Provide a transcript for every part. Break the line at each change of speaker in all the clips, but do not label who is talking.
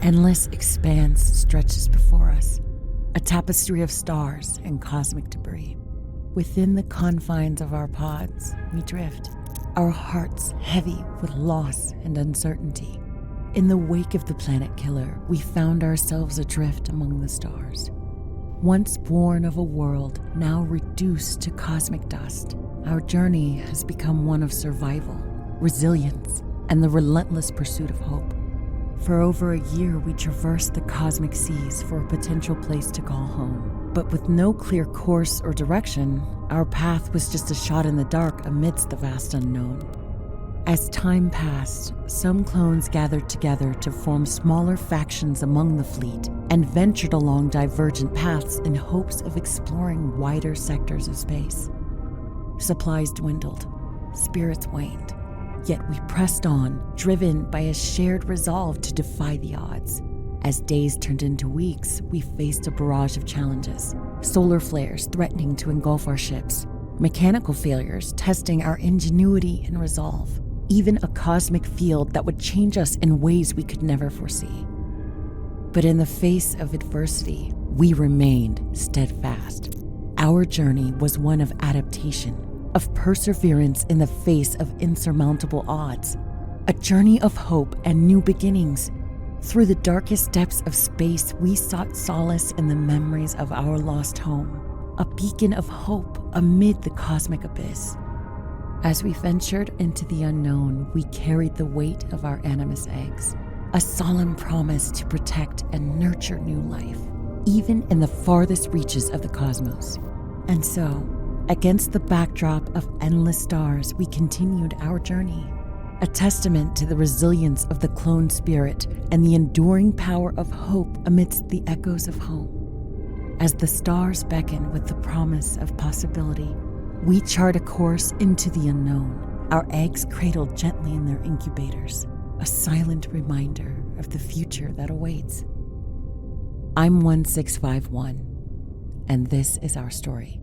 endless expanse stretches before us, a tapestry of stars and cosmic debris. Within the confines of our pods, we drift, our hearts heavy with loss and uncertainty. In the wake of the planet killer, we found ourselves adrift among the stars. Once born of a world, now reduced to cosmic dust, our journey has become one of survival, resilience, and the relentless pursuit of hope. For over a year, we traversed the cosmic seas for a potential place to call home. But with no clear course or direction, our path was just a shot in the dark amidst the vast unknown. As time passed, some clones gathered together to form smaller factions among the fleet and ventured along divergent paths in hopes of exploring wider sectors of space. Supplies dwindled, spirits waned. Yet we pressed on, driven by a shared resolve to defy the odds. As days turned into weeks, we faced a barrage of challenges. Solar flares threatening to engulf our ships, mechanical failures testing our ingenuity and resolve, even a cosmic field that would change us in ways we could never foresee. But in the face of adversity, we remained steadfast. Our journey was one of adaptation, of perseverance in the face of insurmountable odds, a journey of hope and new beginnings. Through the darkest depths of space, we sought solace in the memories of our lost home, a beacon of hope amid the cosmic abyss. As we ventured into the unknown, we carried the weight of our Animus eggs, a solemn promise to protect and nurture new life, even in the farthest reaches of the cosmos. And so, against the backdrop of endless stars, we continued our journey, a testament to the resilience of the clone spirit and the enduring power of hope amidst the echoes of home. As the stars beckon with the promise of possibility, we chart a course into the unknown, our eggs cradled gently in their incubators, a silent reminder of the future that awaits. I'm 1651, and this is our story.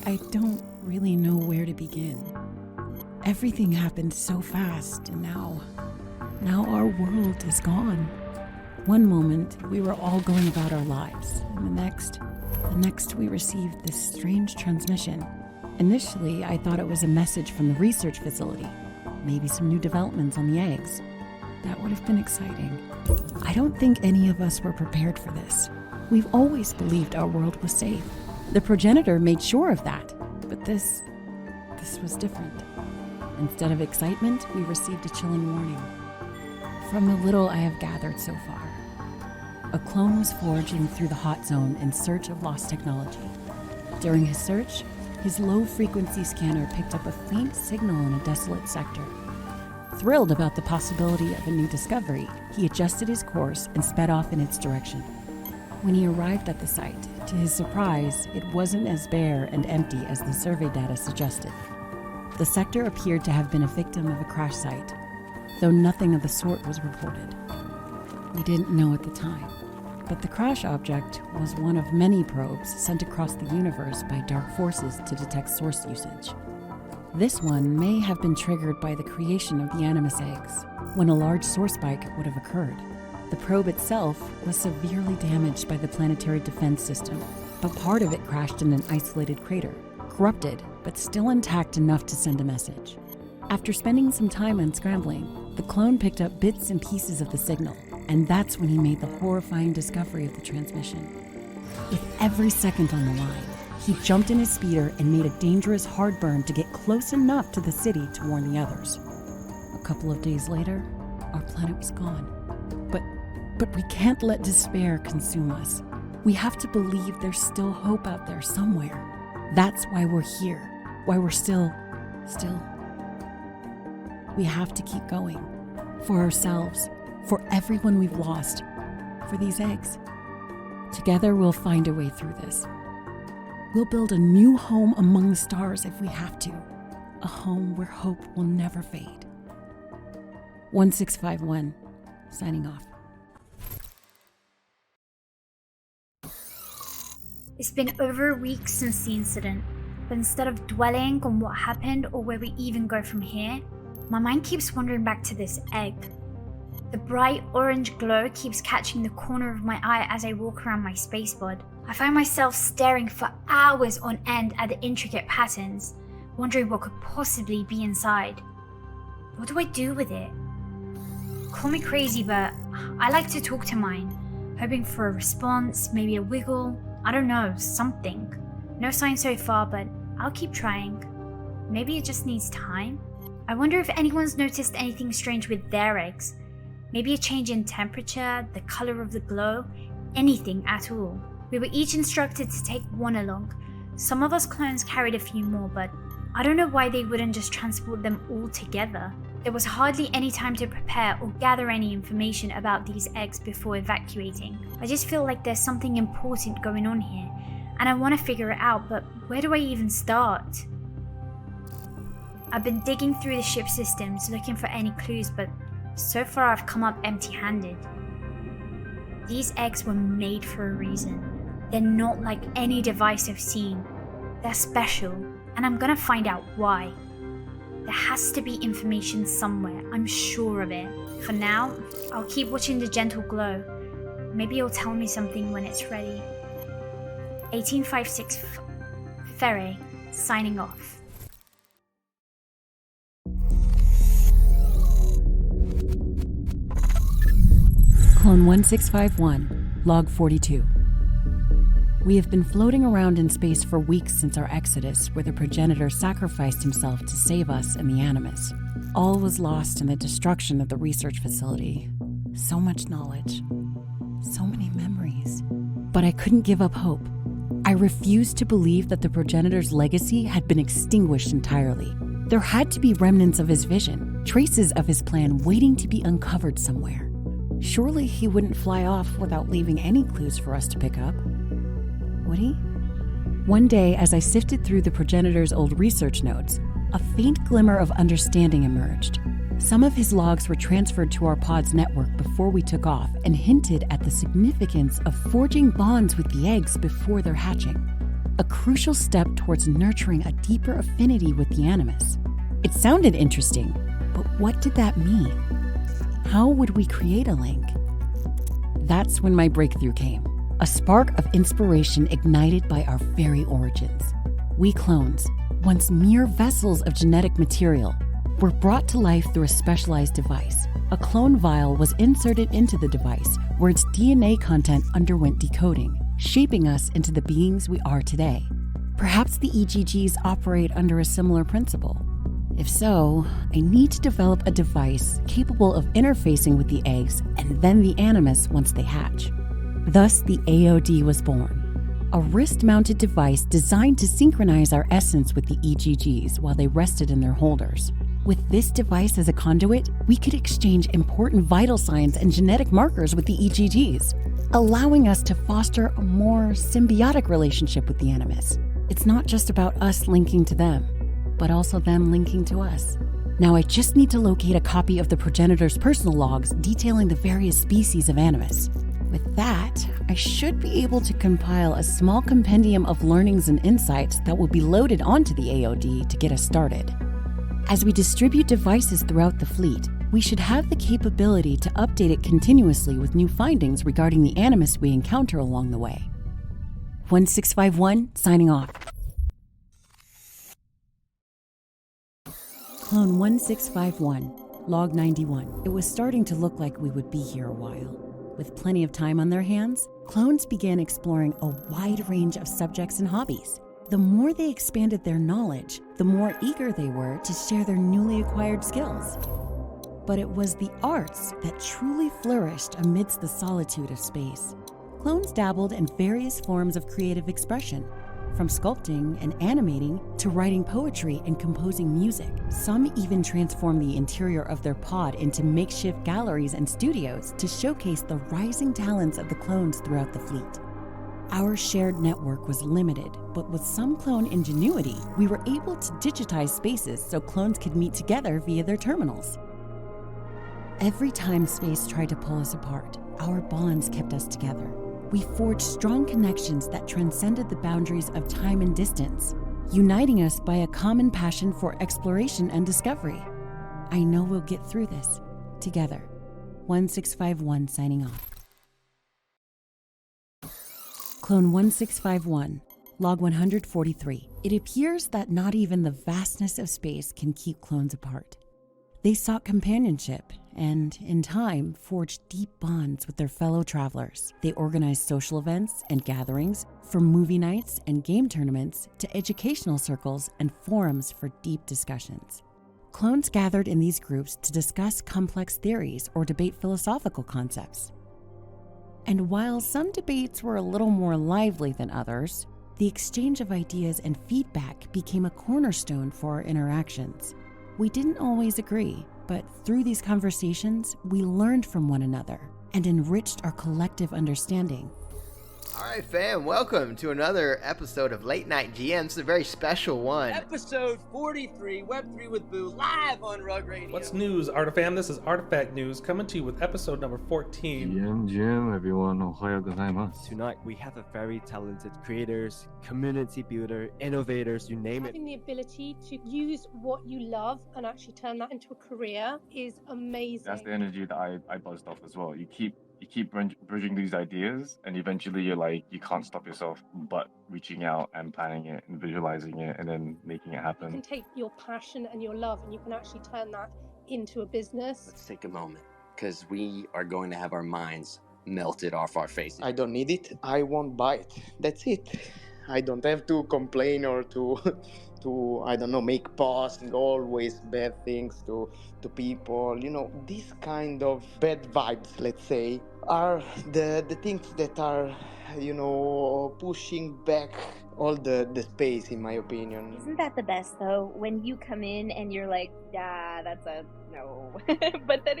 I don't really know where to begin. Everything happened so fast, and now our world is gone. One moment, we were all going about our lives, and the next we received this strange transmission. Initially, I thought it was a message from the research facility, maybe some new developments on the eggs. That would have been exciting. I don't think any of us were prepared for this. We've always believed our world was safe. The progenitor made sure of that, but this was different. Instead of excitement, we received a chilling warning. From the little I have gathered so far, a clone was forging through the hot zone in search of lost technology. During his search, his low-frequency scanner picked up a faint signal in a desolate sector. Thrilled about the possibility of a new discovery, he adjusted his course and sped off in its direction. When he arrived at the site, to his surprise, it wasn't as bare and empty as the survey data suggested. The sector appeared to have been a victim of a crash site, though nothing of the sort was reported. We didn't know at the time, but the crash object was one of many probes sent across the universe by dark forces to detect source usage. This one may have been triggered by the creation of the Animus eggs, when a large source spike would have occurred. The probe itself was severely damaged by the planetary defense system, but part of it crashed in an isolated crater, corrupted, but still intact enough to send a message. After spending some time unscrambling, the clone picked up bits and pieces of the signal, and that's when he made the horrifying discovery of the transmission. With every second on the line, he jumped in his speeder and made a dangerous hard burn to get close enough to the city to warn the others. A couple of days later, our planet was gone. But we can't let despair consume us. We have to believe there's still hope out there somewhere. That's why we're here, why we're still. We have to keep going. For ourselves, for everyone we've lost, for these eggs. Together we'll find a way through this. We'll build a new home among the stars if we have to. A home where hope will never fade. 1651, signing off.
It's been over a week since the incident, but instead of dwelling on what happened or where we even go from here, my mind keeps wandering back to this egg. The bright orange glow keeps catching the corner of my eye as I walk around my spaceboard. I find myself staring for hours on end at the intricate patterns, wondering what could possibly be inside. What do I do with it? Call me crazy, but I like to talk to mine, hoping for a response, maybe a wiggle. I don't know, something. No sign so far, but I'll keep trying. Maybe it just needs time? I wonder if anyone's noticed anything strange with their eggs. Maybe a change in temperature, the color of the glow, anything at all. We were each instructed to take one along. Some of us clones carried a few more, but I don't know why they wouldn't just transport them all together. There was hardly any time to prepare or gather any information about these eggs before evacuating. I just feel like there's something important going on here, and I want to figure it out, but where do I even start? I've been digging through the ship systems looking for any clues, but so far I've come up empty-handed. These eggs were made for a reason. They're not like any device I've seen. They're special, and I'm gonna find out why. There has to be information somewhere, I'm sure of it. For now, I'll keep watching the gentle glow. Maybe it'll tell me something when it's ready. 1856 Ferre, signing off.
Clone 1651, Log 42. We have been floating around in space for weeks since our exodus, where the progenitor sacrificed himself to save us and the Animus. All was lost in the destruction of the research facility. So much knowledge. So many memories. But I couldn't give up hope. I refused to believe that the progenitor's legacy had been extinguished entirely. There had to be remnants of his vision, traces of his plan waiting to be uncovered somewhere. Surely he wouldn't fly off without leaving any clues for us to pick up. Would he? One day, as I sifted through the progenitor's old research notes, a faint glimmer of understanding emerged. Some of his logs were transferred to our pod's network before we took off and hinted at the significance of forging bonds with the eggs before their hatching. a crucial step towards nurturing a deeper affinity with the Animus. It sounded interesting, but what did that mean? How would we create a link? That's when my breakthrough came, a spark of inspiration ignited by our very origins. We clones, once mere vessels of genetic material, were brought to life through a specialized device. A clone vial was inserted into the device where its DNA content underwent decoding, shaping us into the beings we are today. Perhaps the EGGs operate under a similar principle. If so, I need to develop a device capable of interfacing with the eggs and then the Animus once they hatch. Thus, the AOD was born, a wrist-mounted device designed to synchronize our essence with the EGGs while they rested in their holders. With this device as a conduit, we could exchange important vital signs and genetic markers with the EGGs, allowing us to foster a more symbiotic relationship with the Animus. It's not just about us linking to them, but also them linking to us. Now I just need to locate a copy of the progenitor's personal logs detailing the various species of Animus. With that, I should be able to compile a small compendium of learnings and insights that will be loaded onto the AOD to get us started. As we distribute devices throughout the fleet, we should have the capability to update it continuously with new findings regarding the Animus we encounter along the way. 1651, signing off. Clone 1651, log 91. It was starting to look like we would be here a while. With plenty of time on their hands, clones began exploring a wide range of subjects and hobbies. The more they expanded their knowledge, the more eager they were to share their newly acquired skills. But it was the arts that truly flourished amidst the solitude of space. Clones dabbled in various forms of creative expression, from sculpting and animating to writing poetry and composing music. Some even transformed the interior of their pod into makeshift galleries and studios to showcase the rising talents of the clones throughout the fleet. Our shared network was limited, but with some clone ingenuity, we were able to digitize spaces so clones could meet together via their terminals. Every time space tried to pull us apart, our bonds kept us together. We forged strong connections that transcended the boundaries of time and distance, uniting us by a common passion for exploration and discovery. I know we'll get through this together. 1651 signing off. Clone 1651, log 143. It appears that not even the vastness of space can keep clones apart. They sought companionship and, in time, forged deep bonds with their fellow travelers. They organized social events and gatherings, from movie nights and game tournaments to educational circles and forums for deep discussions. Clones gathered in these groups to discuss complex theories or debate philosophical concepts. And while some debates were a little more lively than others, the exchange of ideas and feedback became a cornerstone for our interactions. We didn't always agree, but through these conversations, we learned from one another and enriched our collective understanding.
All right, fam, welcome to another episode of Late Night GM. It's a very special one.
Episode 43, Web3 with Boo, live on Rug Radio.
What's news, Artifam? This is Artifact News coming to you with episode number 14.
GM, everyone, ohayou gozaimasu.
Tonight we have a very talented creators, community builder, innovators, you name it.
Having the ability to use what you love and actually turn that into a career is amazing.
That's the energy that I buzzed off as well. You keep bridging these ideas, and eventually you're like, you can't stop yourself but reaching out and planning it and visualizing it and then making it happen.
You can take your passion and your love and you can actually turn that into a business.
Let's take a moment, because we are going to have our minds melted off our faces.
I don't need it. I won't buy it. That's it. I don't have to complain or to I don't know, make posts and always bad things to people. You know, this kind of bad vibes, let's say, are the things that are, you know, pushing back all the space, in my opinion.
Isn't that the best though? When you come in and you're like, yeah, that's a no. But then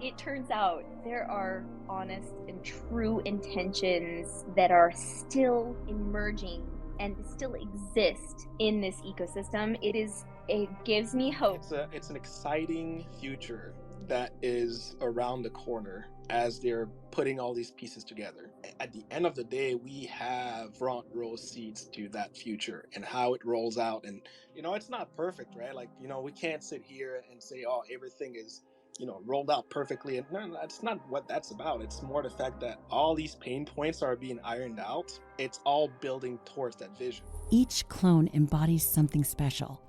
it turns out there are honest and true intentions that are still emerging and still exist in this ecosystem. It gives me hope.
It's an exciting future that is around the corner as they're putting all these pieces together. at the end of the day, we have front row seats to that future and how it rolls out. And, it's not perfect, right? Like, we can't sit here and say, oh, everything is, rolled out perfectly. And no, that's not what that's about. It's more the fact that all these pain points are being ironed out. It's all building towards that vision.
Each clone embodies something special,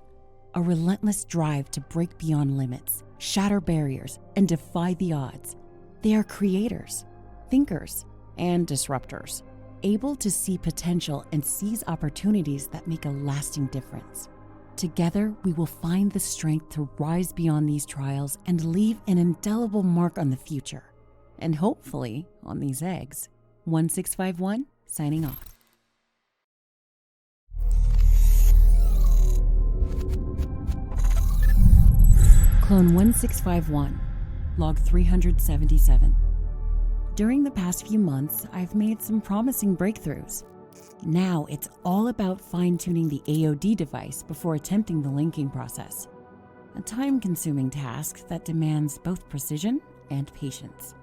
a relentless drive to break beyond limits, shatter barriers, and defy the odds. They are creators, thinkers, and disruptors, able to see potential and seize opportunities that make a lasting difference. Together, we will find the strength to rise beyond these trials and leave an indelible mark on the future. And hopefully, on these eggs. 1651, signing off. Clone 1651, log 377. During the past few months, I've made some promising breakthroughs. Now it's all about fine-tuning the AOD device before attempting the linking process. A time-consuming task that demands both precision and patience.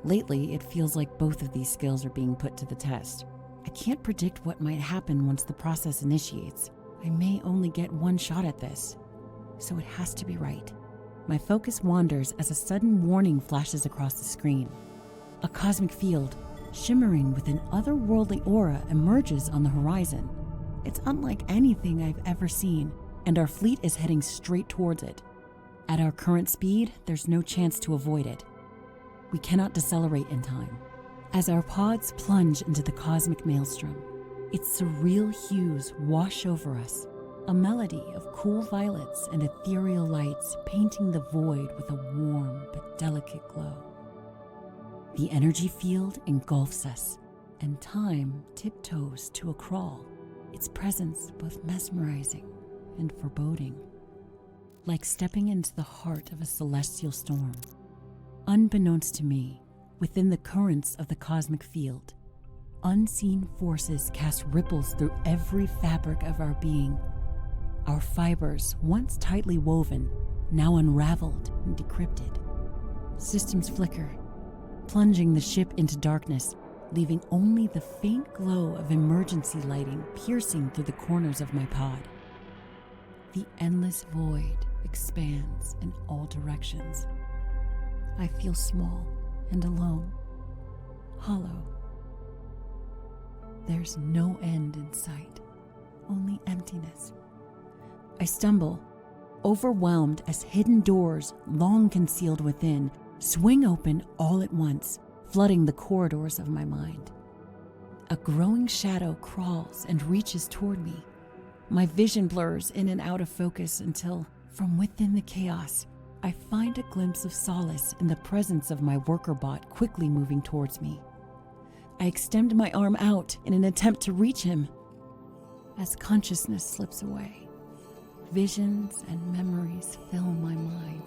Lately, it feels like both of these skills are being put to the test. I can't predict what might happen once the process initiates. I may only get one shot at this, so it has to be right. My focus wanders as a sudden warning flashes across the screen. A cosmic field, shimmering with an otherworldly aura, emerges on the horizon. It's unlike anything I've ever seen, and our fleet is heading straight towards it. At our current speed, there's no chance to avoid it. We cannot decelerate in time. As our pods plunge into the cosmic maelstrom, its surreal hues wash over us, a melody of cool violets and ethereal lights painting the void with a warm but delicate glow. The energy field engulfs us, and time tiptoes to a crawl, its presence both mesmerizing and foreboding. Like stepping into the heart of a celestial storm. Unbeknownst to me, within the currents of the cosmic field, unseen forces cast ripples through every fabric of our being. Our fibers, once tightly woven, now unraveled and decrypted. Systems flicker, plunging the ship into darkness, leaving only the faint glow of emergency lighting piercing through the corners of my pod. The endless void expands in all directions. I feel small and alone, hollow. There's no end in sight, only emptiness. I stumble, overwhelmed as hidden doors, long concealed within, swing open all at once, flooding the corridors of my mind. A growing shadow crawls and reaches toward me. My vision blurs in and out of focus until, from within the chaos, I find a glimpse of solace in the presence of my worker bot quickly moving towards me. I extend my arm out in an attempt to reach him. As consciousness slips away, visions and memories fill my mind.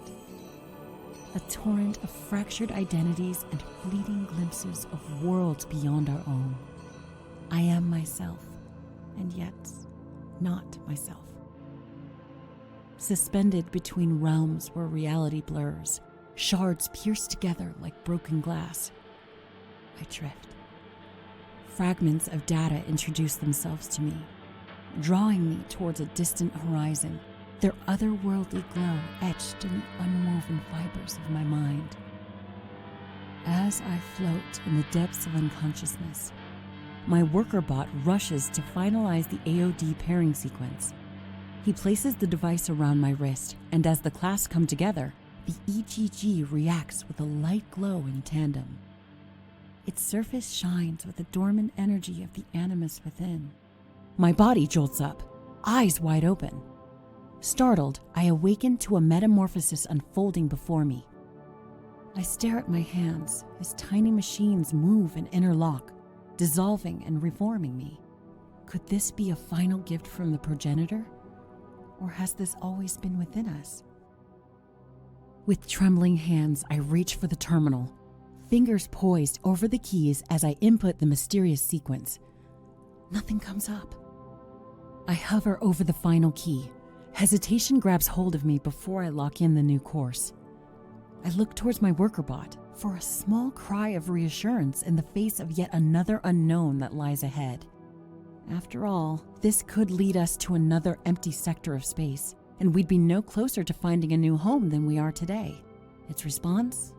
A torrent of fractured identities and fleeting glimpses of worlds beyond our own. I am myself, and yet not myself. Suspended between realms where reality blurs, shards pierced together like broken glass, I drift. Fragments of data introduce themselves to me, drawing me towards a distant horizon, their otherworldly glow etched in the unwoven fibers of my mind. As I float in the depths of unconsciousness, my worker bot rushes to finalize the AOD pairing sequence. He places the device around my wrist, and as the clasps come together, the EGG reacts with a light glow in tandem. Its surface shines with the dormant energy of the Animus within. My body jolts up, eyes wide open. Startled, I awaken to a metamorphosis unfolding before me. I stare at my hands as tiny machines move and interlock, dissolving and reforming me. Could this be a final gift from the progenitor? Or has this always been within us? With trembling hands, I reach for the terminal, fingers poised over the keys as I input the mysterious sequence. Nothing comes up. I hover over the final key. Hesitation grabs hold of me before I lock in the new course. I look towards my worker bot for a small cry of reassurance in the face of yet another unknown that lies ahead. After all, this could lead us to another empty sector of space, and we'd be no closer to finding a new home than we are today. Its response?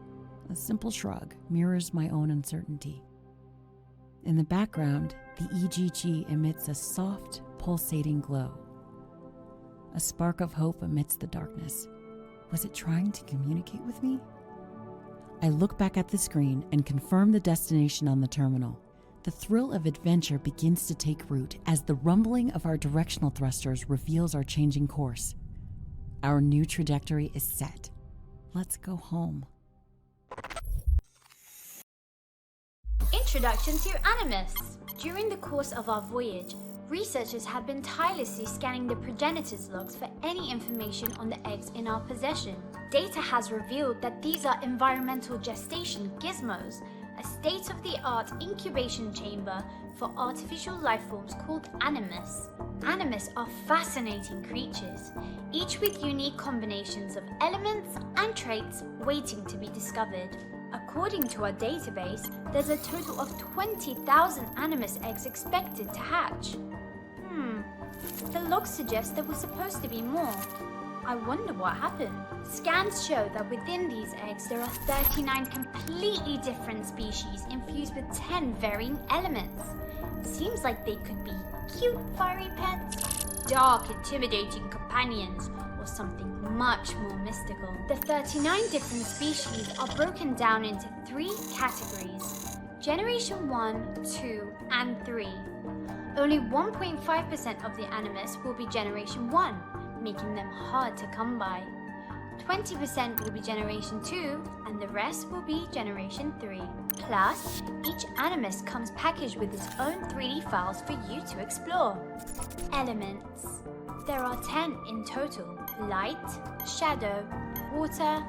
A simple shrug mirrors my own uncertainty. In the background, the EGG emits a soft, pulsating glow. A spark of hope amidst the darkness. Was it trying to communicate with me? I look back at the screen and confirm the destination on the terminal. The thrill of adventure begins to take root as the rumbling of our directional thrusters reveals our changing course. Our new trajectory is set. Let's go home.
Introduction to Animus. During the course of our voyage, researchers have been tirelessly scanning the progenitors' logs for any information on the eggs in our possession. Data has revealed that these are environmental gestation gizmos, a state-of-the-art incubation chamber for artificial life forms called Animus. Animus are fascinating creatures, each with unique combinations of elements and traits waiting to be discovered. According to our database, there's a total of 20,000 Animus eggs expected to hatch. The logs suggest there was supposed to be more. I wonder what happened. Scans show that within these eggs there are 39 completely different species infused with 10 varying elements. Seems like they could be cute fiery pets, dark intimidating companions, or something much more mystical. The 39 different species are broken down into 3 categories: Generation 1, 2, and 3. Only 1.5% of the Animus will be Generation 1, making them hard to come by. 20% will be Generation 2, and the rest will be Generation 3. Plus, each Animus comes packaged with its own 3D files for you to explore. Elements. There are 10 in total: light, shadow, water,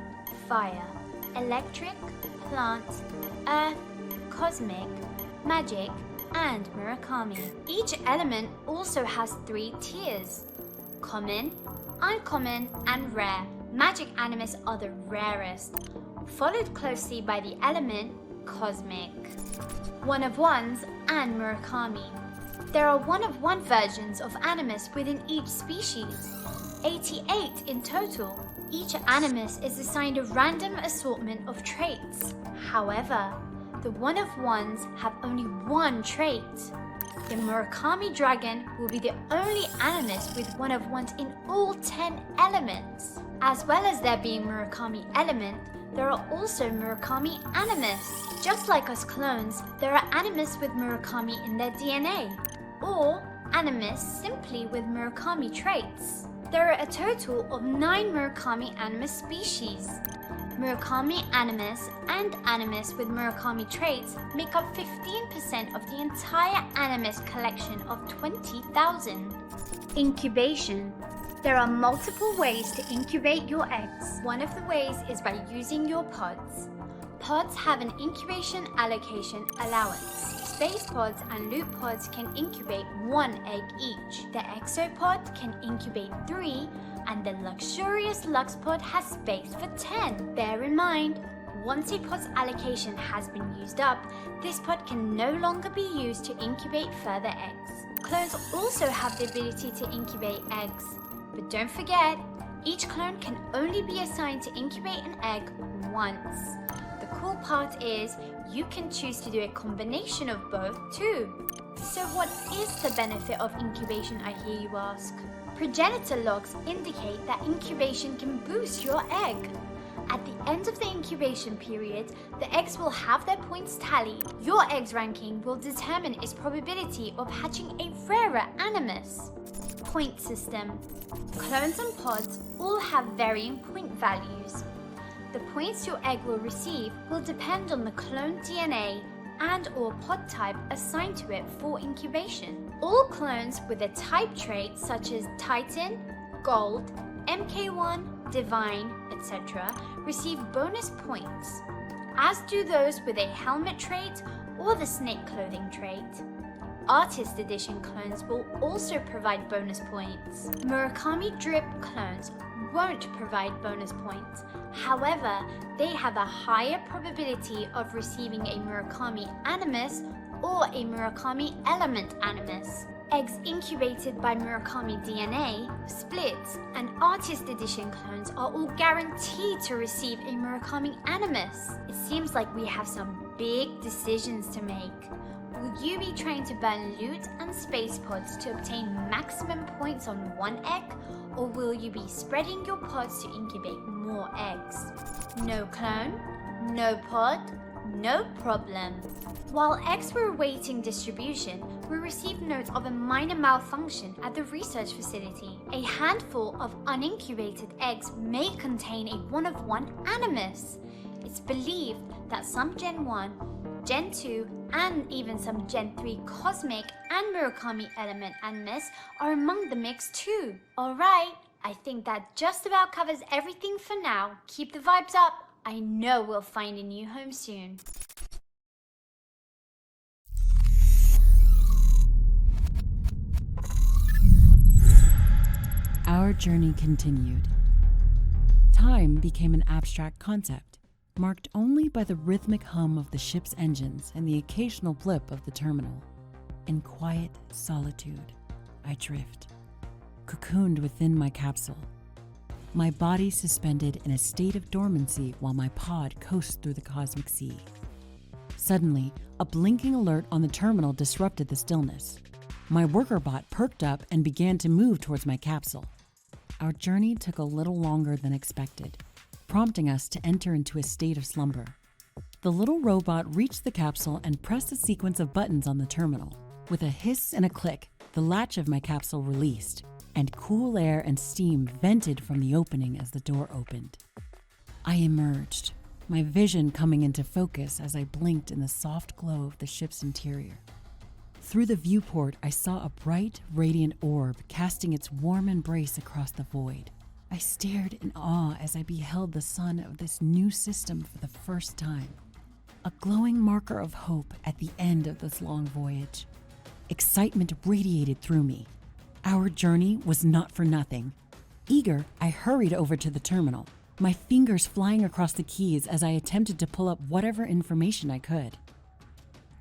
fire, electric, plant, earth, cosmic, magic, and Murakami. Each element also has 3 tiers: common, uncommon, and rare. Magic Animus are the rarest, followed closely by the element cosmic, one-of-ones, and Murakami. There are one-of-one versions of Animus within each species, 88 in total. Each Animus is assigned a random assortment of traits. However, the one-of-ones have only 1 trait. The Murakami dragon will be the only Animus with one-of-ones in all 10 elements. As well as there being Murakami element, there are also Murakami Animus. Just like us clones, there are Animus with Murakami in their DNA, or Animus simply with Murakami traits. There are a total of 9 Murakami Animus species. Murakami Animus and Animus with Murakami traits make up 15% of the entire Animus collection of 20,000. Incubation. There are multiple ways to incubate your eggs. One of the ways is by using your pods. Pods have an incubation allocation allowance. Space pods and loop pods can incubate 1 egg each. The exopod can incubate 3, and the luxurious Lux pod has space for 10. Bear in mind, once a pod's allocation has been used up, this pod can no longer be used to incubate further eggs. Clones also have the ability to incubate eggs, but don't forget, each clone can only be assigned to incubate an egg once. The cool part is, you can choose to do a combination of both too. So what is the benefit of incubation, I hear you ask? Progenitor logs indicate that incubation can boost your egg. At the end of the incubation period, the eggs will have their points tallied. Your egg's ranking will determine its probability of hatching a rarer Animus. Point system. Clones and pods all have varying point values. The points your egg will receive will depend on the clone DNA and/or pod type assigned to it for incubation. All clones with a type trait such as Titan, Gold, MK1, Divine, etc. receive bonus points, as do those with a helmet trait or the snake clothing trait. Artist Edition clones will also provide bonus points. Murakami Drip clones won't provide bonus points. However, they have a higher probability of receiving a Murakami Animus or a Murakami Element Animus. Eggs incubated by Murakami DNA, splits, and Artist Edition clones are all guaranteed to receive a Murakami Animus. It seems like we have some big decisions to make. Will you be trying to burn loot and space pods to obtain maximum points on one egg, or will you be spreading your pods to incubate more eggs? No clone, no pod, no problem. While eggs were awaiting distribution, we received note of a minor malfunction at the research facility. A handful of unincubated eggs may contain a one-of-one Animus. It's believed that some Gen 1, Gen 2, and even some Gen 3 Cosmic and Murakami Element Animus are among the mix too. Alright, I think that just about covers everything for now. Keep the vibes up. I know we'll find a new home soon.
Our journey continued. Time became an abstract concept, marked only by the rhythmic hum of the ship's engines and the occasional blip of the terminal. In quiet solitude, I drift, cocooned within my capsule, my body suspended in a state of dormancy while my pod coasts through the cosmic sea. Suddenly, a blinking alert on the terminal disrupted the stillness. My worker bot perked up and began to move towards my capsule. Our journey took a little longer than expected, prompting us to enter into a state of slumber. The little robot reached the capsule and pressed a sequence of buttons on the terminal. With a hiss and a click, the latch of my capsule released, and cool air and steam vented from the opening as the door opened. I emerged, my vision coming into focus as I blinked in the soft glow of the ship's interior. Through the viewport, I saw a bright, radiant orb casting its warm embrace across the void. I stared in awe as I beheld the sun of this new system for the first time, a glowing marker of hope at the end of this long voyage. Excitement radiated through me. Our journey was not for nothing. Eager, I hurried over to the terminal, my fingers flying across the keys as I attempted to pull up whatever information I could.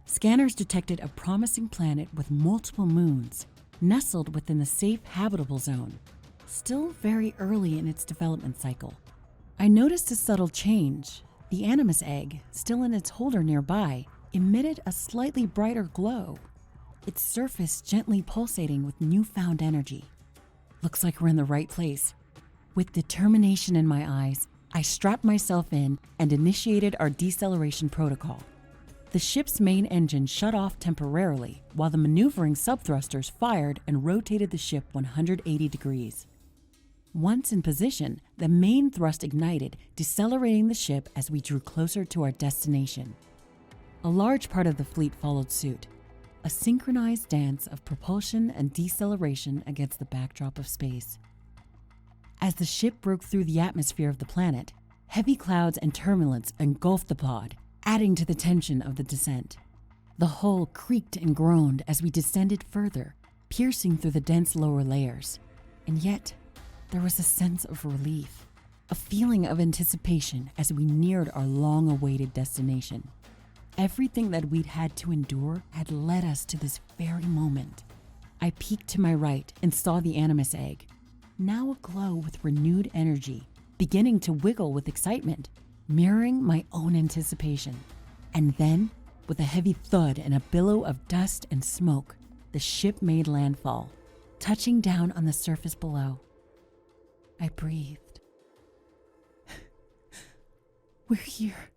Scanners detected a promising planet with multiple moons, nestled within the safe habitable zone, still very early in its development cycle. I noticed a subtle change. The Animus egg, still in its holder nearby, emitted a slightly brighter glow, its surface gently pulsating with newfound energy. Looks like we're in the right place. With determination in my eyes, I strapped myself in and initiated our deceleration protocol. The ship's main engine shut off temporarily while the maneuvering subthrusters fired and rotated the ship 180 degrees. Once in position, the main thrust ignited, decelerating the ship as we drew closer to our destination. A large part of the fleet followed suit, a synchronized dance of propulsion and deceleration against the backdrop of space. As the ship broke through the atmosphere of the planet, heavy clouds and turbulence engulfed the pod, adding to the tension of the descent. The hull creaked and groaned as we descended further, piercing through the dense lower layers. And yet, there was a sense of relief, a feeling of anticipation as we neared our long-awaited destination. Everything that we'd had to endure had led us to this very moment. I peeked to my right and saw the Animus egg, now aglow with renewed energy, beginning to wiggle with excitement, mirroring my own anticipation. And then, with a heavy thud and a billow of dust and smoke, the ship made landfall, touching down on the surface below. I breathed. We're here.